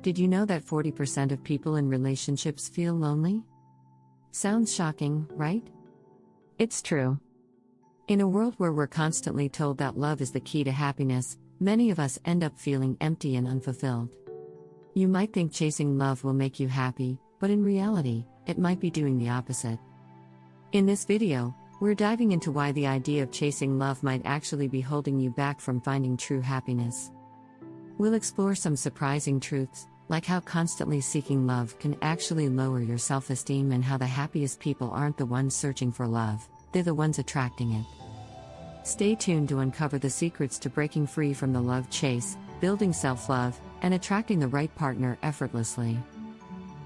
Did you know that 40% of people in relationships feel lonely? Sounds shocking, right? It's true. In a world where we're constantly told that love is the key to happiness, many of us end up feeling empty and unfulfilled. You might think chasing love will make you happy, but in reality, it might be doing the opposite. In this video, we're diving into why the idea of chasing love might actually be holding you back from finding true happiness. We'll explore some surprising truths, like how constantly seeking love can actually lower your self-esteem and how the happiest people aren't the ones searching for love, they're the ones attracting it. Stay tuned to uncover the secrets to breaking free from the love chase, building self-love, and attracting the right partner effortlessly.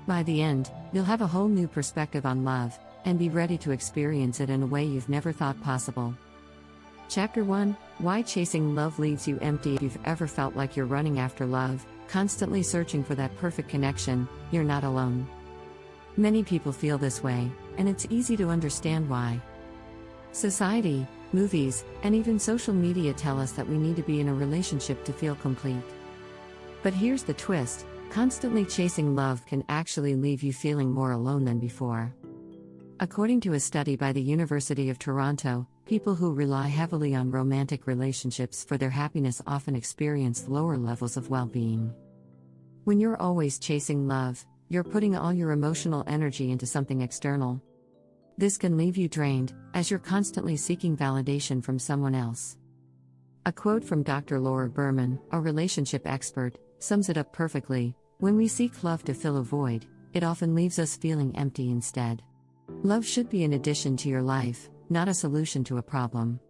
By the end, you'll have a whole new perspective on love, and be ready to experience it in a way you've never thought possible. Chapter 1: Why Chasing Love Leaves You Empty. If you've ever felt like you're running after love, constantly searching for that perfect connection, you're not alone. Many people feel this way, and it's easy to understand why. Society, movies, and even social media tell us that we need to be in a relationship to feel complete. But here's the twist: constantly chasing love can actually leave you feeling more alone than before. According to a study by the University of Toronto, people who rely heavily on romantic relationships for their happiness often experience lower levels of well-being. When you're always chasing love, you're putting all your emotional energy into something external. This can leave you drained, as you're constantly seeking validation from someone else. A quote from Dr. Laura Berman, a relationship expert, sums it up perfectly: when we seek love to fill a void, it often leaves us feeling empty instead. Love should be an addition to your life, not a solution to a problem.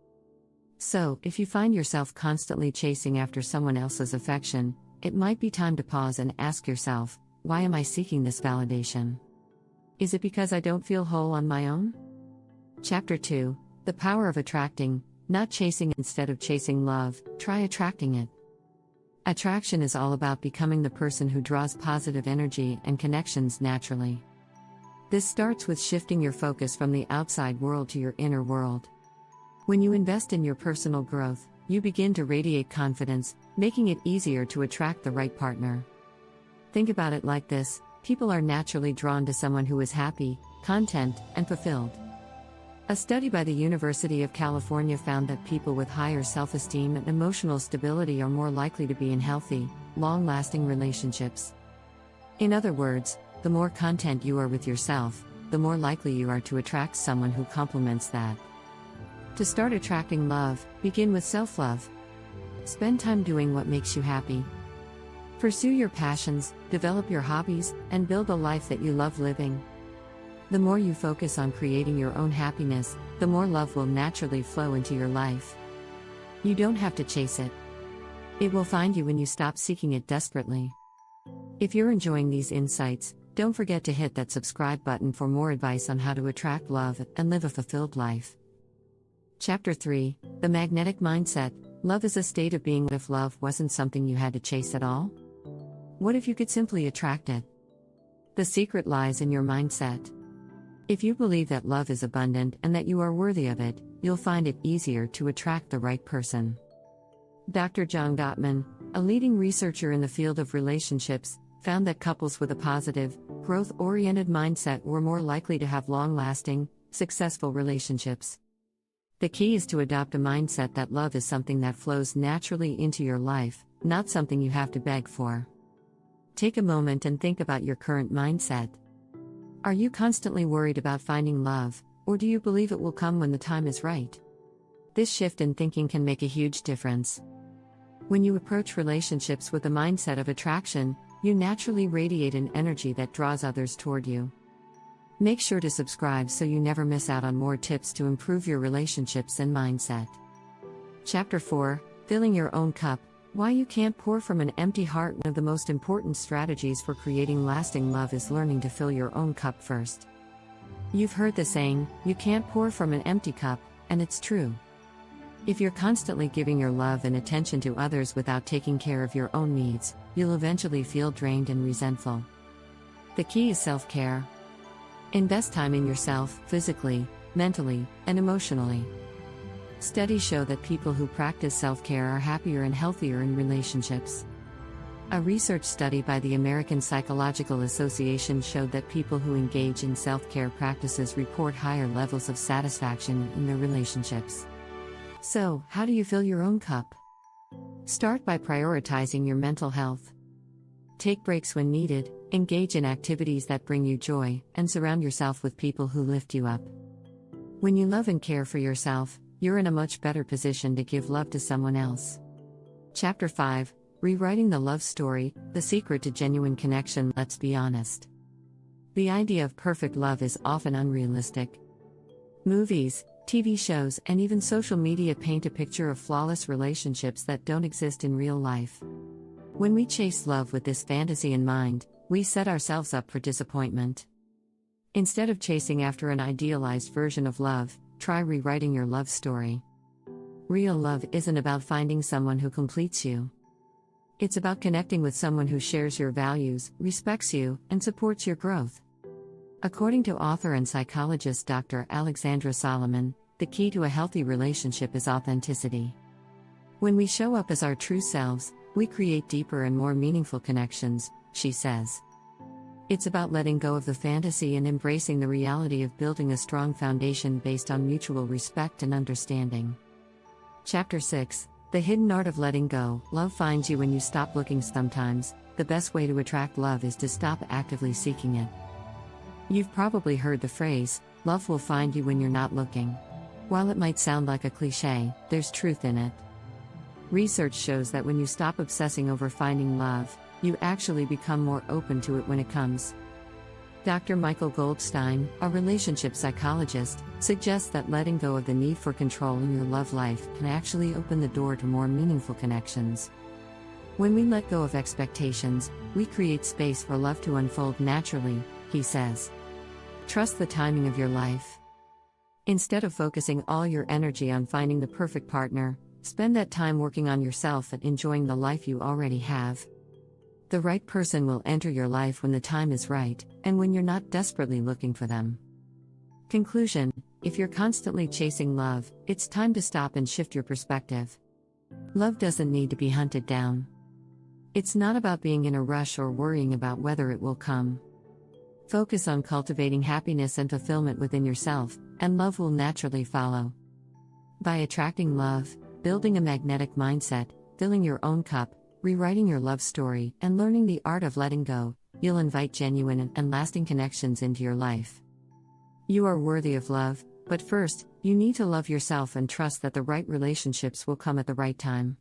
So, if you find yourself constantly chasing after someone else's affection, it might be time to pause and ask yourself, why am I seeking this validation? Is it because I don't feel whole on my own? Chapter 2: The Power of Attracting, Not Chasing. Instead of chasing love, try attracting it. Attraction is all about becoming the person who draws positive energy and connections naturally. This starts with shifting your focus from the outside world to your inner world. When you invest in your personal growth, you begin to radiate confidence, making it easier to attract the right partner. Think about it like this: people are naturally drawn to someone who is happy, content, and fulfilled. A study by the University of California found that people with higher self-esteem and emotional stability are more likely to be in healthy, long-lasting relationships. In other words, the more content you are with yourself, the more likely you are to attract someone who complements that. To start attracting love, begin with self-love. Spend time doing what makes you happy. Pursue your passions, develop your hobbies, and build a life that you love living. The more you focus on creating your own happiness, the more love will naturally flow into your life. You don't have to chase it. It will find you when you stop seeking it desperately. If you're enjoying these insights, don't forget to hit that subscribe button for more advice on how to attract love and live a fulfilled life. Chapter 3: The Magnetic Mindset. Love is a state of being. What if love wasn't something you had to chase at all? What if you could simply attract it? The secret lies in your mindset. If you believe that love is abundant and that you are worthy of it, you'll find it easier to attract the right person. Dr. John Gottman, a leading researcher in the field of relationships, found that couples with a positive, growth-oriented mindset were more likely to have long-lasting, successful relationships. The key is to adopt a mindset that love is something that flows naturally into your life, not something you have to beg for. Take a moment and think about your current mindset. Are you constantly worried about finding love, or do you believe it will come when the time is right? This shift in thinking can make a huge difference. When you approach relationships with a mindset of attraction, you naturally radiate an energy that draws others toward you. Make sure to subscribe so you never miss out on more tips to improve your relationships and mindset. Chapter 4: Filling Your Own Cup. Why you can't pour from an empty heart. One of the most important strategies for creating lasting love is learning to fill your own cup first. You've heard the saying, you can't pour from an empty cup, and it's true. If you're constantly giving your love and attention to others without taking care of your own needs, you'll eventually feel drained and resentful. The key is self-care. Invest time in yourself, physically, mentally, and emotionally. Studies show that people who practice self-care are happier and healthier in relationships. A research study by the American Psychological Association showed that people who engage in self-care practices report higher levels of satisfaction in their relationships. So, how do you fill your own cup? Start by prioritizing your mental health. Take breaks when needed, engage in activities that bring you joy, and surround yourself with people who lift you up. When you love and care for yourself, you're in a much better position to give love to someone else. Chapter 5: Rewriting the Love Story, the Secret to Genuine Connection. Let's be honest. The idea of perfect love is often unrealistic. Movies, TV shows, and even social media paint a picture of flawless relationships that don't exist in real life. When we chase love with this fantasy in mind, we set ourselves up for disappointment. Instead of chasing after an idealized version of love, try rewriting your love story. Real love isn't about finding someone who completes you. It's about connecting with someone who shares your values, respects you, and supports your growth. According to author and psychologist Dr. Alexandra Solomon, the key to a healthy relationship is authenticity. When we show up as our true selves, we create deeper and more meaningful connections, she says. It's about letting go of the fantasy and embracing the reality of building a strong foundation based on mutual respect and understanding. Chapter 6: The Hidden Art of Letting Go. Love finds you when you stop looking. Sometimes, the best way to attract love is to stop actively seeking it. You've probably heard the phrase, love will find you when you're not looking. While it might sound like a cliché, there's truth in it. Research shows that when you stop obsessing over finding love, you actually become more open to it when it comes. Dr. Michael Goldstein, a relationship psychologist, suggests that letting go of the need for control in your love life can actually open the door to more meaningful connections. When we let go of expectations, we create space for love to unfold naturally, he says. Trust the timing of your life. Instead of focusing all your energy on finding the perfect partner, spend that time working on yourself and enjoying the life you already have. The right person will enter your life when the time is right, and when you're not desperately looking for them. Conclusion: if you're constantly chasing love, it's time to stop and shift your perspective. Love doesn't need to be hunted down. It's not about being in a rush or worrying about whether it will come. Focus on cultivating happiness and fulfillment within yourself, and love will naturally follow. By attracting love, building a magnetic mindset, filling your own cup, rewriting your love story, and learning the art of letting go, you'll invite genuine and lasting connections into your life. You are worthy of love, but first, you need to love yourself and trust that the right relationships will come at the right time.